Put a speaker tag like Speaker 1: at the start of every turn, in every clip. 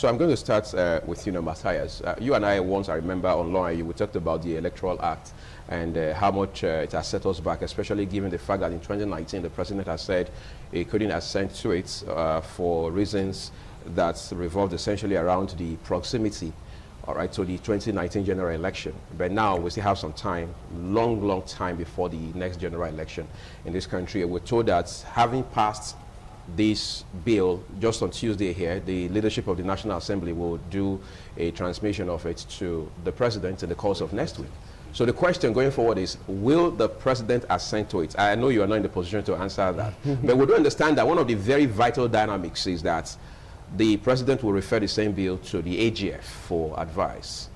Speaker 1: So I'm going to start with Matthias. You and I once, I remember online, we talked about the Electoral Act and how much it has set us back, especially given the fact that in 2019 the president has said he couldn't assent to it for reasons that revolved essentially around the proximity, all right, to the 2019 general election. But now we still have some time, long time before the next general election in this country. We're told that having passed this bill just on Tuesday here, the leadership of the National Assembly will do a transmission of it to the president in the course of next week. So the question going forward is, will the president assent to it? I know you are not in the position to answer that, but we do understand that one of the very vital dynamics is that the president will refer the same bill to the AGF for advice.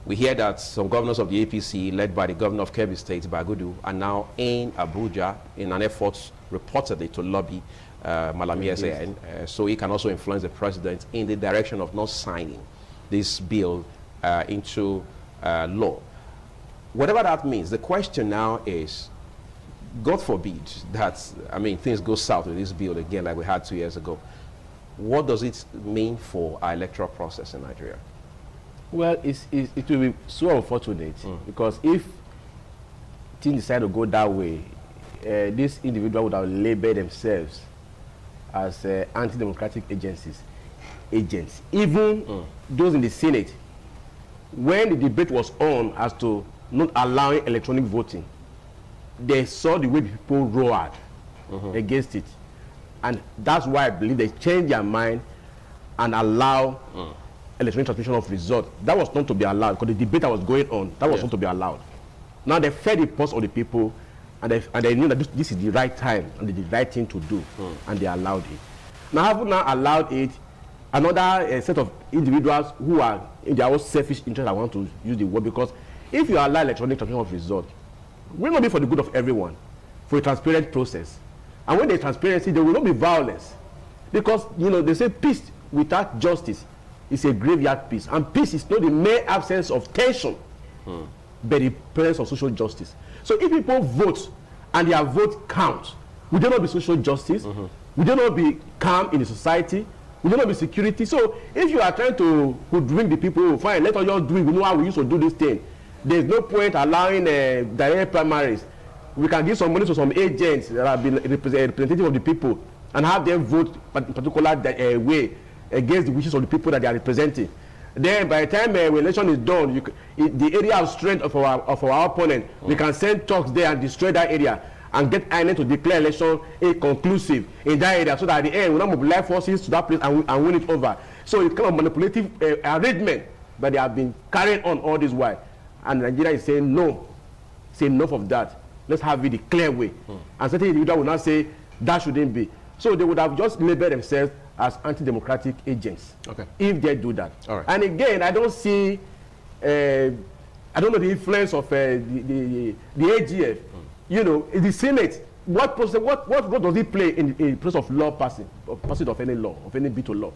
Speaker 1: We hear that some governors of the APC, led by the governor of Kebbi State, Bagudu, are now in Abuja in an effort reportedly to lobby Malami SAN, so he can also influence the president in the direction of not signing this bill into law. Whatever that means, the question now is, God forbid that, I mean, things go south with this bill again like we had 2 years ago. What does it mean for our electoral process in Nigeria?
Speaker 2: Well, it will be so unfortunate because if things decide to go that way, this individual would have labeled themselves as anti-democratic agents. Even those in the Senate, when the debate was on as to not allowing electronic voting, they saw the way people roared against it. And that's why I believe they changed their mind and allow electronic transmission of results. That was not to be allowed because the debate that was going on, that was not to be allowed. Now they fed the pulse of the people, and they knew that this is the right time and the right thing to do, and they allowed it. Now, having now allowed it, another set of individuals who are in their own selfish interest, I want to use the word, because if you allow electronic transmission of results, it will not be for the good of everyone, for a transparent process. And when there's transparency, there will not be violence. Because, they say peace without justice is a graveyard peace. And peace is not the mere absence of tension, but the presence of social justice. So if people vote and their vote counts, will there not be social justice? Will there not be calm in the society? Will there not be security? So if you are trying to hoodwink the people, fine, let us just do it. We know how we used to do this thing. There's no point allowing direct primaries. We can give some money to some agents that have been representative of the people and have them vote in a particular way against the wishes of the people that they are representing. Then by the time election is done, the area of strength of our opponent, we can send trucks there and destroy that area and get INEC to declare election inconclusive in that area, so that at the end we will not mobilize forces to that place and win it over. So it's kind of manipulative arrangement that they have been carrying on all this while. And Nigeria is saying no, say enough of that. Let's have it the clear way. And certain individuals will not say that shouldn't be. So they would have just labeled themselves as anti-democratic agents, if they do that. And again, I don't see, I don't know the influence of the AGF. The Senate, what role does it play in the process of law passing of any law, of any bit of law?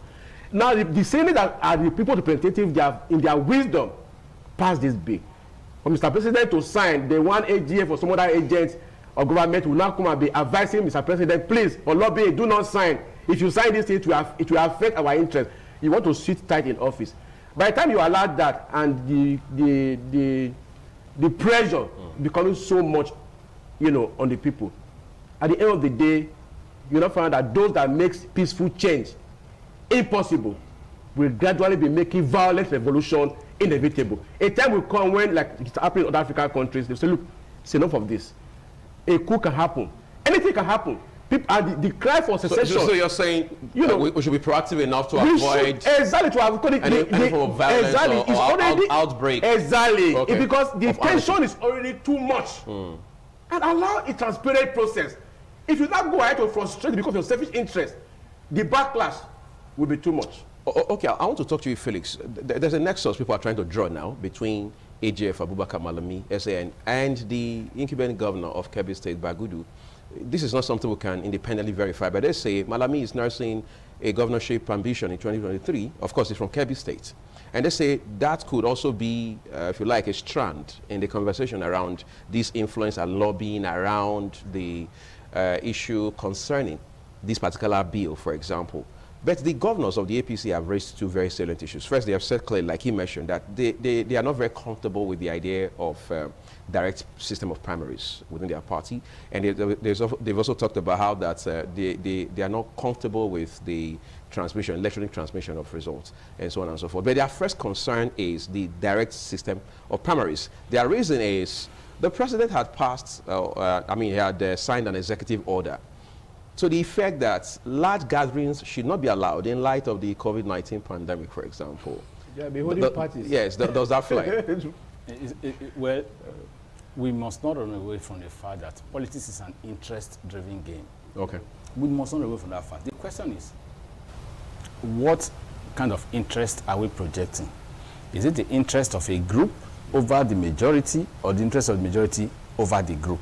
Speaker 2: Now, the Senate are the people representatives, they have, in their wisdom, passed this bill. For Mr. President to sign, the one AGF or some other agent of government will now come and be advising Mr. President, please, for lobbying, do not sign. If you sign this, it will affect our interest. You want to sit tight in office. By the time you allow that and the pressure becoming so much, on the people, at the end of the day, you not find that those that makes peaceful change impossible will gradually be making violent revolution inevitable. A time will come when, like it's happening in other African countries, they say, look, it's enough of this. A coup can happen. Anything can happen. People, and the cry for secession.
Speaker 1: So you're saying we should be proactive enough to avoid any form of violence or outbreak.
Speaker 2: Exactly. Because the tension is already too much. And allow a transparent process. If you not go ahead to frustrate because of your selfish interest, the backlash will be too much.
Speaker 1: Okay, I want to talk to you, Felix. There's a nexus people are trying to draw now between AGF Abubakar Malami, SAN, and the incumbent governor of Kebbi State, Bagudu. This is not something we can independently verify, but they say Malami is nursing a governorship ambition in 2023. Of course, it's from Kebbi State. And they say that could also be, if you like, a strand in the conversation around this influence and lobbying around the issue concerning this particular bill, for example. But the governors of the APC have raised two very salient issues. First, they have said clearly, like he mentioned, that they are not very comfortable with the idea of direct system of primaries within their party. And they've also talked about how that they are not comfortable with the electronic transmission of results, and so on and so forth. But their first concern is the direct system of primaries. Their reason is the president had passed, he had signed an executive order to the effect that large gatherings should not be allowed in light of the COVID-19 pandemic, for example.
Speaker 2: Yeah, be holding parties.
Speaker 1: Yes, does that fly?
Speaker 3: Well, we must not run away from the fact that politics is an interest-driven game.
Speaker 1: Okay.
Speaker 3: We must not run away from that fact. The question is, what kind of interest are we projecting? Is it the interest of a group over the majority, or the interest of the majority over the group?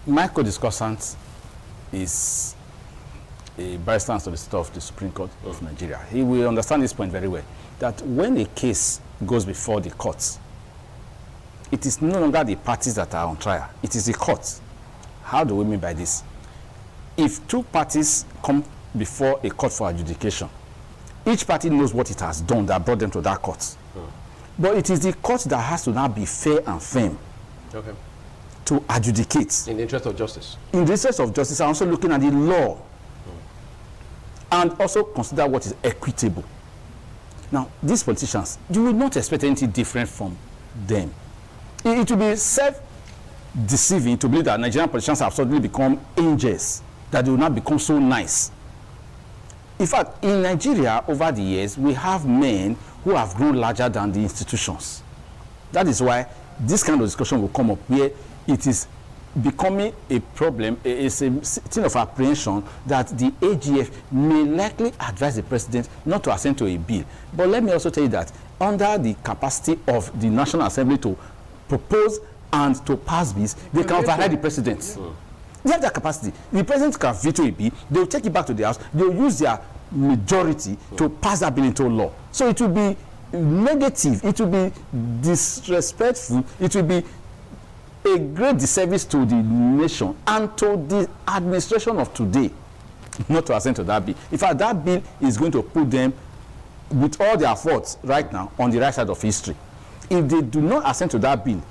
Speaker 3: My co-discussant is a barrister and solicitor of the Supreme Court of Nigeria. He will understand this point very well, that when a case goes before the courts, it is no longer the parties that are on trial, it is the courts. How do we mean by this? If two parties come before a court for adjudication, each party knows what it has done that brought them to that court. But it is the court that has to now be fair and firm to adjudicate.
Speaker 1: In the interest of justice.
Speaker 3: In the interest of justice, I'm also looking at the law and also consider what is equitable. Now, these politicians, you will not expect anything different from them. It will be self-deceiving to believe that Nigerian politicians have suddenly become angels, that they will not become so nice. In fact, in Nigeria, over the years, we have men who have grown larger than the institutions. That is why this kind of discussion will come up where it is becoming a problem, it's a thing of apprehension that the AGF may likely advise the president not to assent to a bill. But let me also tell you that under the capacity of the National Assembly to propose and to pass bills, they can override the president. They have that capacity. The president can veto a bill, they will take it back to the House, they will use their majority to pass that bill into law. So it will be negative, it will be disrespectful, it will be a great disservice to the nation and to the administration of today not to assent to that bill. In fact, that bill is going to put them, with all their faults right now, on the right side of history. If they do not assent to that bill,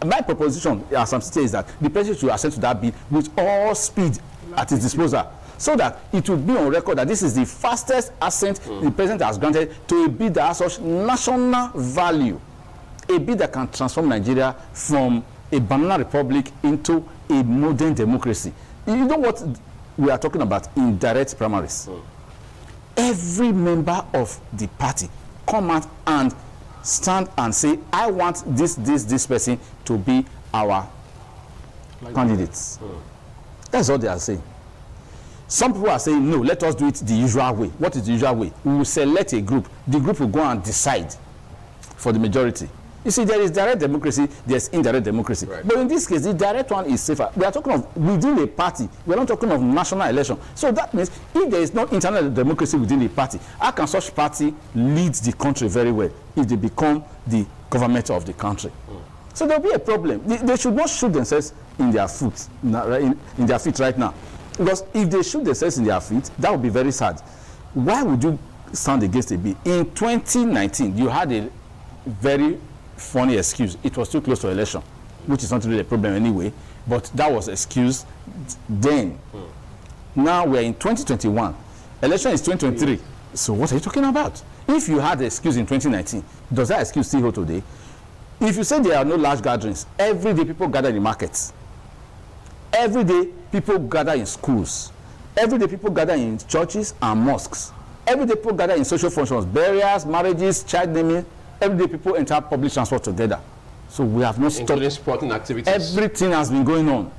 Speaker 3: my proposition, as I'm saying, is that the president should assent to that bill with all speed at his disposal, so that it will be on record that this is the fastest assent the president has granted to a bill that has such national value, a bill that can transform Nigeria from a banana republic into a modern democracy. You know what we are talking about in direct primaries? Every member of the party come out and stand and say, I want this person to be our candidates. That's all they are saying. Some people are saying, no, let us do it the usual way. What is the usual way? We will select a group. The group will go and decide for the majority. You see, there is direct democracy, there's indirect democracy. Right. But in this case, the direct one is safer. We are talking of within a party. We are not talking of national election. So that means if there is no internal democracy within a party, how can such party lead the country very well if they become the government of the country? So there will be a problem. They should not shoot themselves in their foot, in their feet right now. Because if they shoot themselves in their feet, that would be very sad. Why would you stand against a bill? In 2019, you had a very funny excuse. It was too close to election, which is not really a problem anyway, but that was excused then. Now we're in 2021. Election is 2023. So what are you talking about? If you had the excuse in 2019, does that excuse still hold today? If you say there are no large gatherings, every day people gather in the markets. Every day people gather in schools. Every day people gather in churches and mosques. Every day people gather in social functions, burials, marriages, child naming. Every day people enter public transport together. So we have not stopped.
Speaker 1: Including sporting activities.
Speaker 3: Everything has been going on.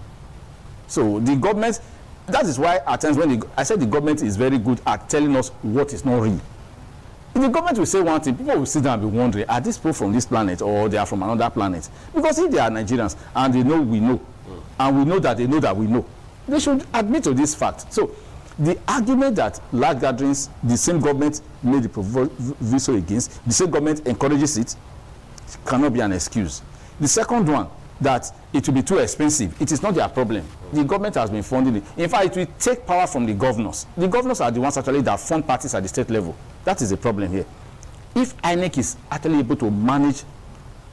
Speaker 3: So the government, that is why at times when I said the government is very good at telling us what is not real. If the government will say one thing, people will sit down and be wondering, are these people from this planet or they are from another planet? Because if they are Nigerians and they know we know, and we know that they know that we know, they should admit to this fact. So the argument that large gatherings, the same government made the proviso against, the same government encourages it, cannot be an excuse. The second one, that it will be too expensive. It is not their problem. The government has been funding it. In fact, it will take power from the governors. The governors are the ones actually that fund parties at the state level. That is the problem here. If INEC is actually able to manage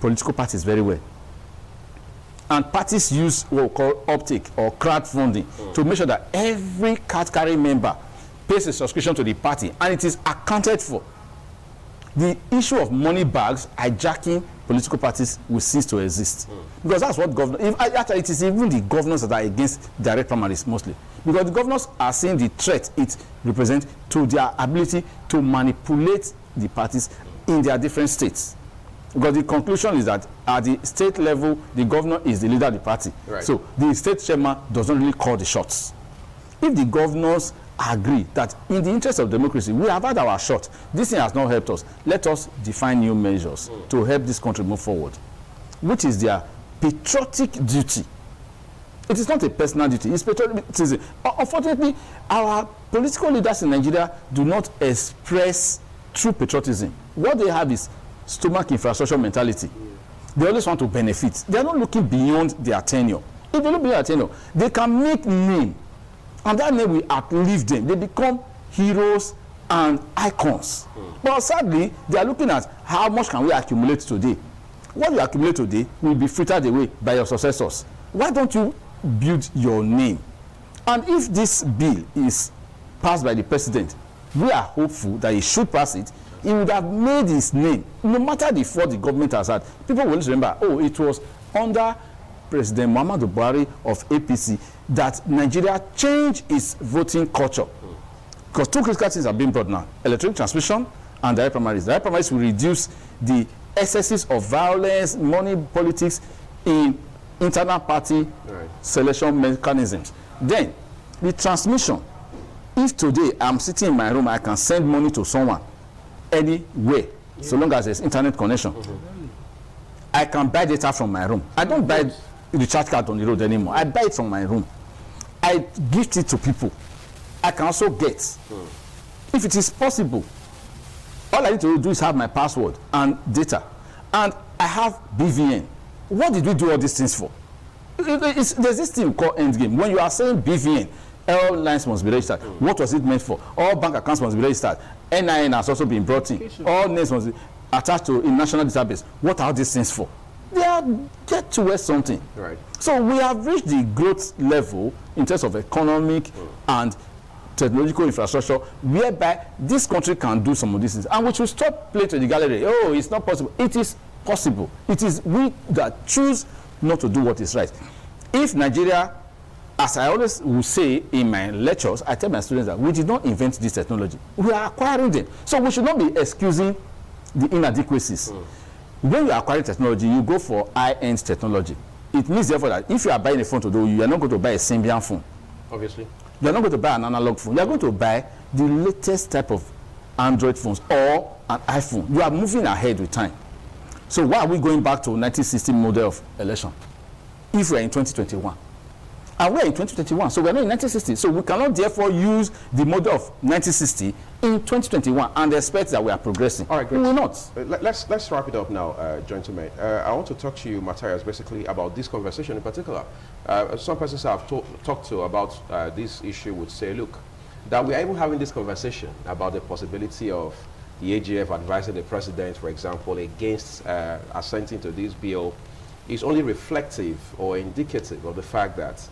Speaker 3: political parties very well, and parties use what we call uptake or crowdfunding to make sure that every card-carrying member pays a subscription to the party and it is accounted for, the issue of money bags hijacking political parties will cease to exist. Because that's what governors, actually it is even the governors that are against direct primaries mostly. Because the governors are seeing the threat it represents to their ability to manipulate the parties in their different states. Because the conclusion is that at the state level, the governor is the leader of the party.
Speaker 1: Right.
Speaker 3: So the state chairman does not really call the shots. If the governors agree that in the interest of democracy, we have had our shot, this thing has not helped us, let us define new measures to help this country move forward, which is their patriotic duty. It is not a personal duty, it's patriotism. Unfortunately, our political leaders in Nigeria do not express true patriotism. What they have is stomach infrastructure mentality. They always want to benefit. They are not looking beyond their tenure. If they look beyond their tenure, they can make name, and that name will outlive them. They become heroes and icons. But sadly, they are looking at how much can we accumulate today. What you accumulate today will be frittered away by your successors. Why don't you build your name? And if this bill is passed by the president, we are hopeful that he should pass it. He would have made his name, no matter the fault the government has had. People will remember, oh, it was under President Muhammadu Buhari of APC that Nigeria changed its voting culture. Because two critical things are being brought now: electronic transmission and direct primaries. Direct primaries will reduce the excesses of violence, money politics in internal party selection mechanisms. Then, the transmission. If today I'm sitting in my room, I can send money to someone anywhere, so long as there's internet connection. I can buy data from my room. I don't buy the recharge card on the road anymore. I buy it from my room. I gift it to people. I can also get. If it is possible, all I need to do is have my password and data. And I have BVN. What did we do all these things for? There's this thing called endgame. When you are saying BVN, all lines must be registered. What was it meant for? All bank accounts must be registered. NIN has also been brought in. All names must be attached to a national database. What are these things for? They are get towards something.
Speaker 1: Right.
Speaker 3: So we have reached the growth level in terms of economic and technological infrastructure whereby this country can do some of these things. And we should stop playing to the gallery. Oh, it's not possible. It is possible. It is we that choose not to do what is right. If Nigeria, as I always will say in my lectures, I tell my students that we did not invent this technology. We are acquiring them. So we should not be excusing the inadequacies. When you are acquiring technology, you go for high-end technology. It means, therefore, that if you are buying a phone today, you are not going to buy a Symbian phone.
Speaker 1: Obviously.
Speaker 3: You are not going to buy an analog phone. You are going to buy the latest type of Android phones or an iPhone. You are moving ahead with time. So why are we going back to 1960 model of election if we are in 2021? And we're in 2021, so we're not in 1960. So we cannot therefore use the model of 1960 in 2021 and expect that we are progressing.
Speaker 1: All right, great.
Speaker 3: We will not.
Speaker 1: Let's wrap it up now, gentlemen. I want to talk to you, Matthias, basically about this conversation in particular. Some persons I've talked to about this issue would say, look, that we are even having this conversation about the possibility of the AGF advising the president, for example, against assenting to this bill is only reflective or indicative of the fact that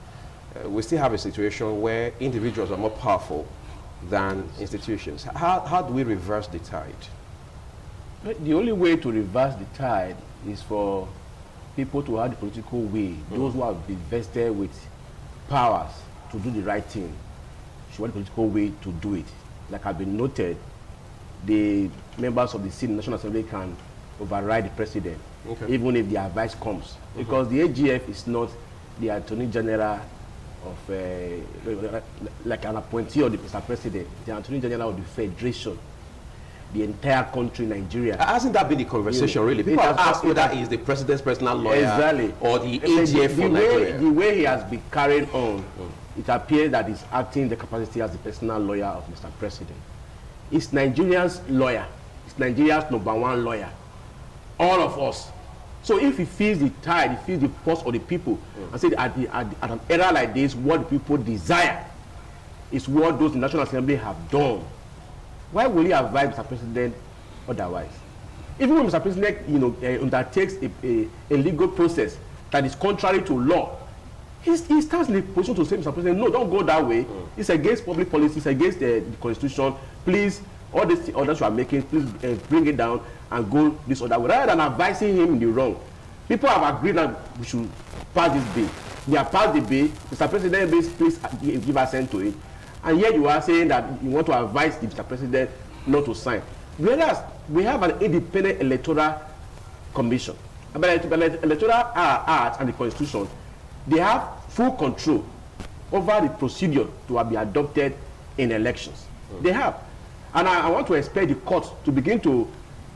Speaker 1: we still have a situation where individuals are more powerful than institutions. How do we reverse the tide?
Speaker 2: The only way to reverse the tide is for people to have the political will. Those who have been vested with powers to do the right thing should have the political way to do it. Like has been noted, the members of the Senate National Assembly can override the president, even if the advice comes. Because the AGF is not the Attorney General of like an appointee of the Mr. President, the Attorney General of the Federation, the entire country, Nigeria.
Speaker 1: Hasn't that been the conversation, really? People have asked whether he's the president's personal lawyer or the AGF for Nigeria.
Speaker 2: The way he has been carrying on, it appears that he's acting in the capacity as the personal lawyer of Mr. President. It's Nigeria's lawyer. It's Nigeria's #1 lawyer. All of us So if he feels the tide, he feels the pulse of the people, and say at an era like this, what the people desire is what those in the National Assembly have done. Why will he advise Mr. President otherwise? Even when Mr. President, you know, undertakes a legal process that is contrary to law, he stands in a position to say, Mr. President, no, don't go that way. It's against public policy, it's against the Constitution. Please, all these orders you are making, please bring it down and go this other way. Rather than advising him in the wrong, people have agreed that we should pass this bill. They have passed the bill. Mr. President, please give assent to it. And yet you are saying that you want to advise the Mr. President not to sign. Whereas we have an independent electoral commission. But the electoral act and the Constitution, they have full control over the procedure to be adopted in elections. They have. And I want to expect the court to begin to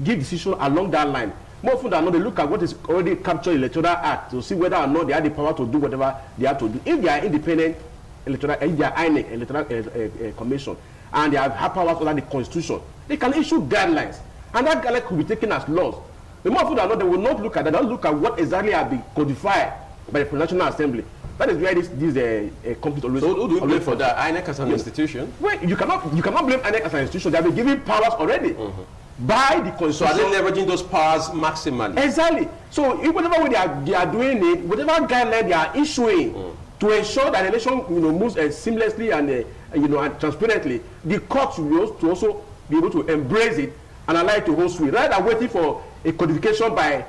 Speaker 2: give decision along that line. More often than not, they look at what is already captured in the electoral act to see whether or not they have the power to do whatever they have to do. If they are independent electoral, if they are INEC electoral commission, and they have powers under the Constitution, they can issue guidelines, and that guideline could be taken as laws. But more often than not, they will not look at that. They will look at what exactly has been codified by the National Assembly. That is where this conflict always.
Speaker 1: So who do you blame for that? INEC as an institution?
Speaker 2: Well, you cannot blame INEC as an institution. They have been given powers already by the Constitution.
Speaker 1: So are they leveraging those powers maximally?
Speaker 2: Exactly. So if whatever way they are doing it, whatever guideline they are issuing to ensure that the election moves seamlessly and and transparently, the court should also be able to embrace it and allow it to hold sway, rather than waiting for a codification by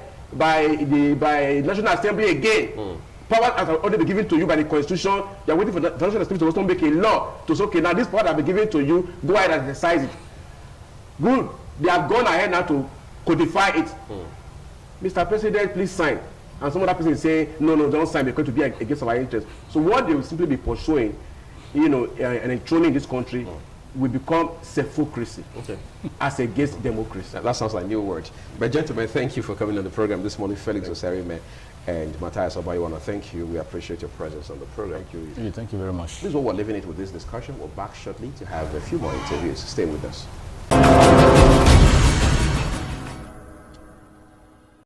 Speaker 2: National Assembly again. Powers has already been given to you by the Constitution. You are waiting for the National Assembly to also make a law to say, okay, now this power has been given to you, go ahead and exercise it. Good. They have gone ahead now to codify it. Mr. President, please sign. And some other person is saying, no, don't sign because it will be against our interest. So what they will simply be pursuing, and enthroning this country will become sephucracy as against democracy.
Speaker 1: That sounds like new words. But gentlemen, thank you for coming on the program this morning. Felix Osarime and Matthias Oba, I want to thank you. We appreciate your presence on the program.
Speaker 3: Thank you very much.
Speaker 1: This is what we're leaving it with this discussion. We're back shortly to have a few more interviews. Stay with us.